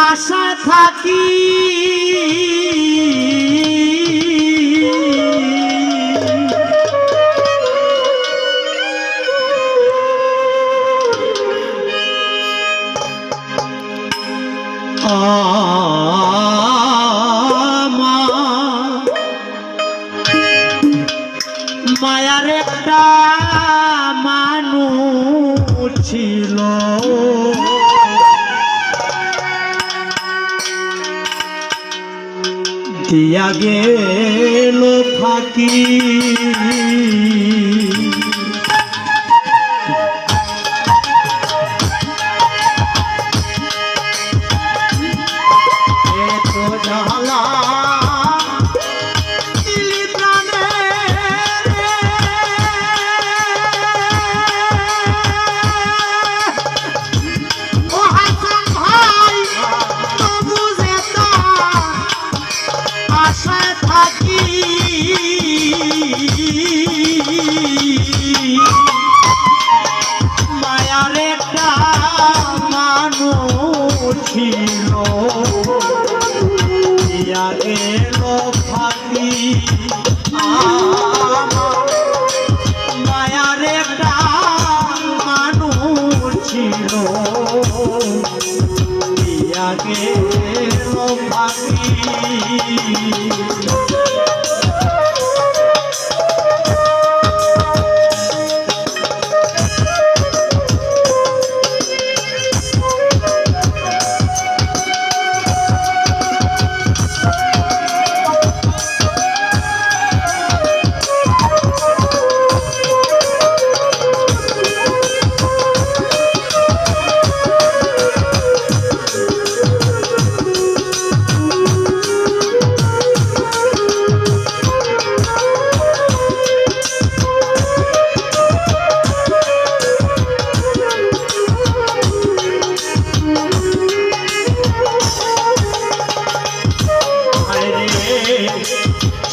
আশা থাকি মায়ার একটা মানুষ ছিল দিয়া গেল ফাঁকি এত জ্বালা দিলি প্রাণে ও হাসান ভাই তবু যে আশায় থাকি মায়ার একটা মানুষ ছিল দিয়া গেল ফাঁকি মায়ার একটা মানুষ ছিল দিয়া গেল ফাঁকি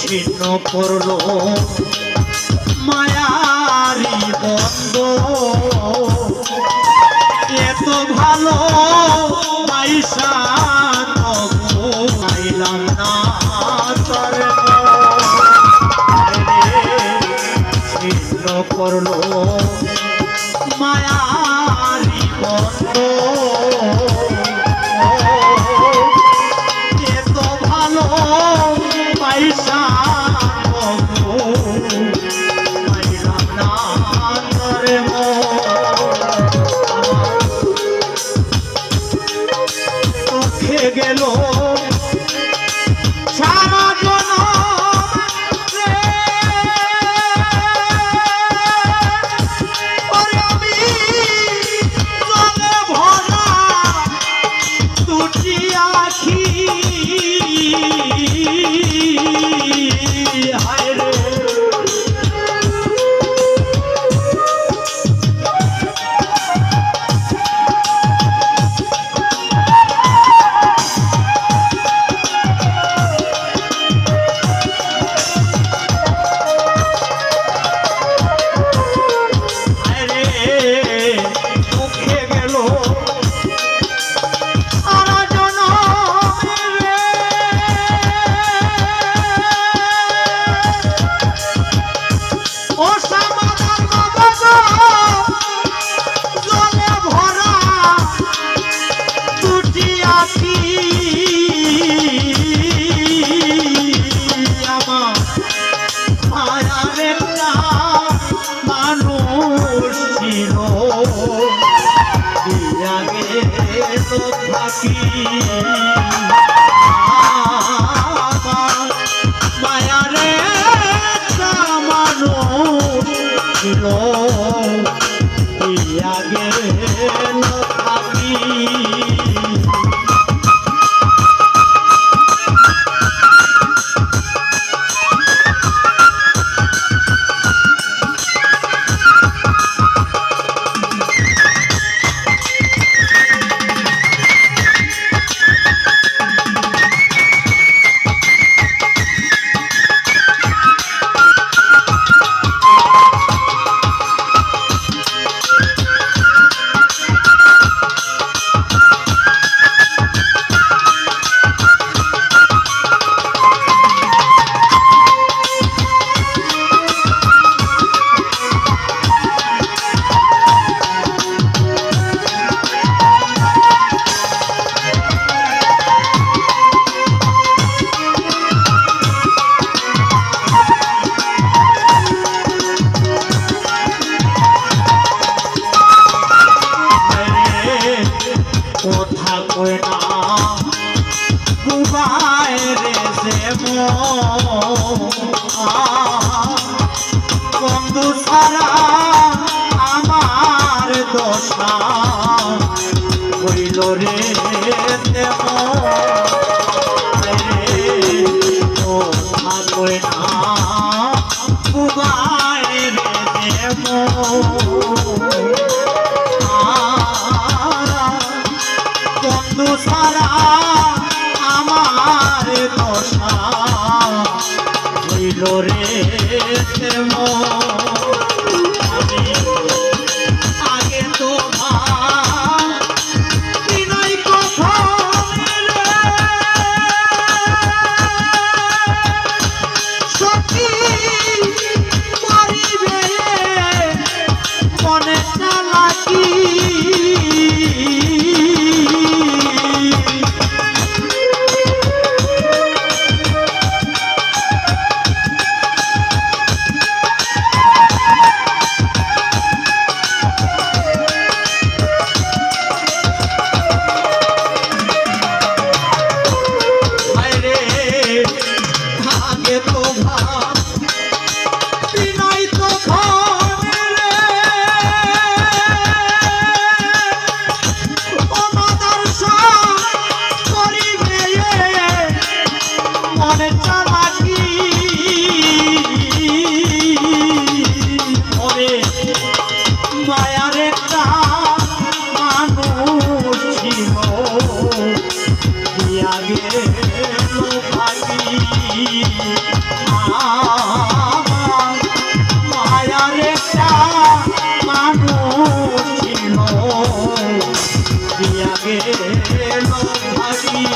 ছিন্ন করল মায়ারি বন্ধ এত ভালো পয়সা পাইলাম না তার ছিন্ন করল মায়ারি বন্ধ এত ভালো পয়সা পাইলাম না তোরে চোখে গেল সারা মায়ারে মানুষ ছিল দিয়া গেল থাকি কথা কই না বুবায় রে যে বন্ধু ছাড়া আমার দশা হইল রে কথা কই না বুবায় রে যে বন্ধু ছাড়া আমার দশা হইল রে আমি আগে তোমার বিনয় কথা সখী করিবে মনে চালাকি মায়ার একটা মানুষ ছিল দিয়া গেল ভাগি মায়ার একটা মানুষ ছিল দিয়া গেল ভাগি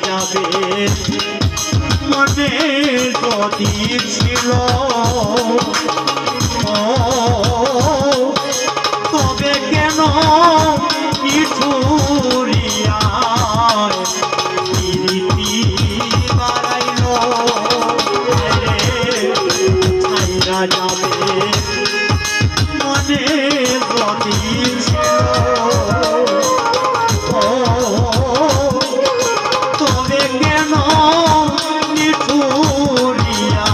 যাবে মনে যদি ছিল তবে কেন নিঠুরিয়া প্রীতি বাড়াইল ছাইরা যাবে মনে যদি ছিল তবে কেন নিঠুরিয়া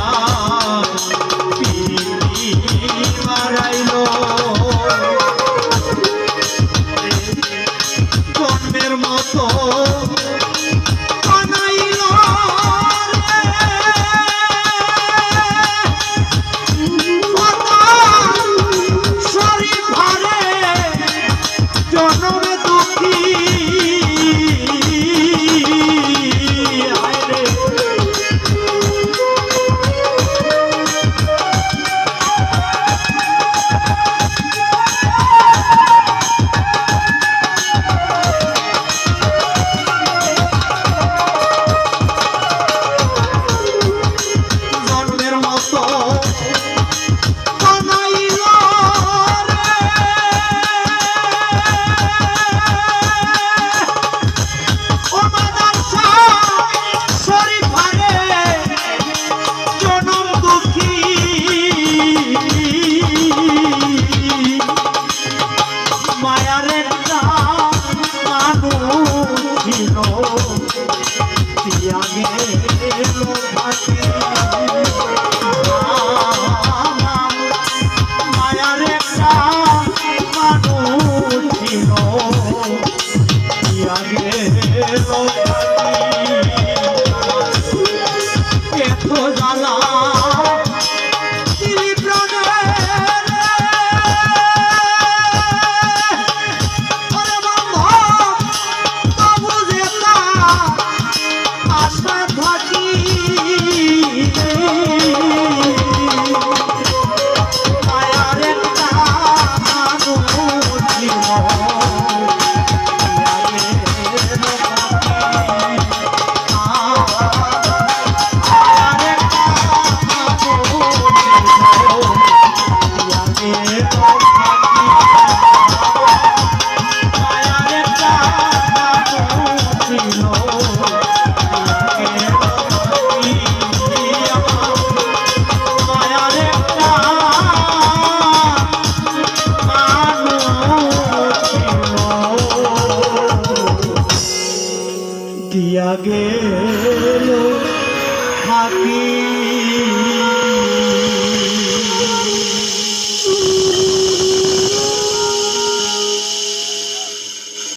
জ্বালা